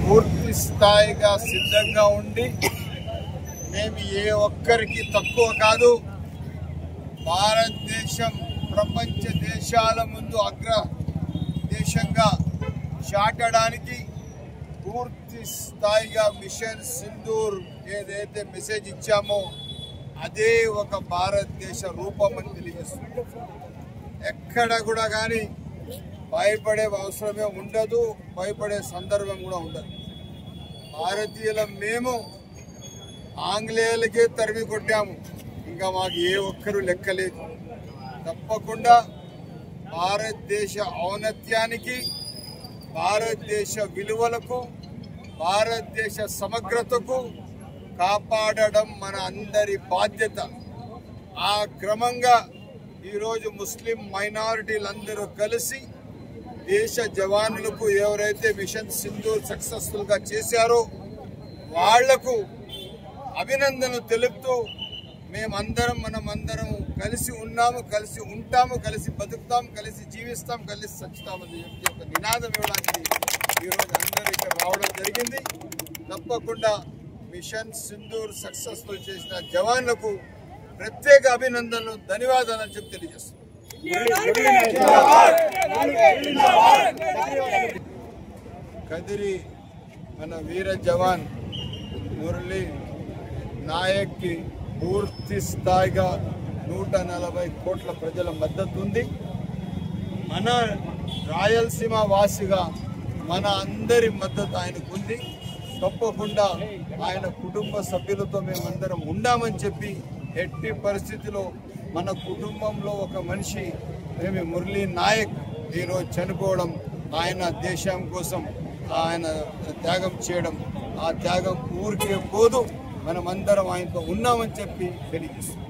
పూర్తి స్థాయిగా సిద్ధంగా ఉండి మేము ఏ ఒక్కరికి తక్కువ కాదు, భారతదేశం ప్రపంచ దేశాల ముందు అగ్ర దేశంగా చాటడానికి పూర్తి స్థాయిగా మిషన్ సింధూర్ ఏదైతే మెసేజ్ ఇచ్చామో అదే ఒక భారతదేశ రూపం అని తెలియజేస్తుంది. ఎక్కడ కూడా కానీ భయపడే అవసరమే ఉండదు, భయపడే సందర్భం కూడా ఉండదు. భారతీయులం మేము ఆంగ్లేయులకే తరిమి కొట్టాము, ఇంకా మాకు ఏ ఒక్కరు లెక్కలేదు. తప్పకుండా భారతదేశ ఔన్నత్యానికి, భారతదేశ విలువలకు, భారతదేశ సమగ్రతకు కాపాడడం మన అందరి బాధ్యత. ఆ క్రమంగా ఈరోజు ముస్లిం మైనారిటీలందరూ కలిసి దేశ జవానులకు ఎవరైతే మిషన్ సింధూర్ సక్సెస్ఫుల్గా చేశారో వాళ్లకు అభినందనలు తెలుపుతూ మనమందరం కలిసి ఉన్నాము, కలిసి ఉంటాము, కలిసి బతుకుతాం, కలిసి జీవిస్తాం, కలిసి చచ్చుతామని చెప్పి ఒక నినాదం ఇవ్వడానికి ఈరోజు అందరూ ఇక్కడ రావడం జరిగింది. తప్పకుండా మిషన్ సింధూర్ సక్సెస్ఫుల్ చేసిన జవాన్లకు ప్రత్యేక అభినందనలు, ధన్యవాదాలు చెప్పి తెలియజేస్తున్నాం. కదిరి మన వీర జవాన్ మురళీ నాయక్ కి పూర్తి స్థాయిగా 140 కోట్ల ప్రజల మద్దతు ఉంది. మన రాయలసీమ వాసిగా మన అందరి మద్దతు ఆయనకు ఉంది. తప్పకుండా ఆయన కుటుంబ సభ్యులతో మేమందరం ఉండామని చెప్పి, ఎట్టి పరిస్థితిలో మన కుటుంబంలో ఒక మనిషి మురళీ నాయక్ ఈరోజు చనిపోవడం, ఆయన దేశం కోసం ఆయన త్యాగం చేయడం, ఆ త్యాగం ఊరికే పోదు, మనమందరం ఆయనతో ఉన్నామని చెప్పి తెలియజేస్తాం.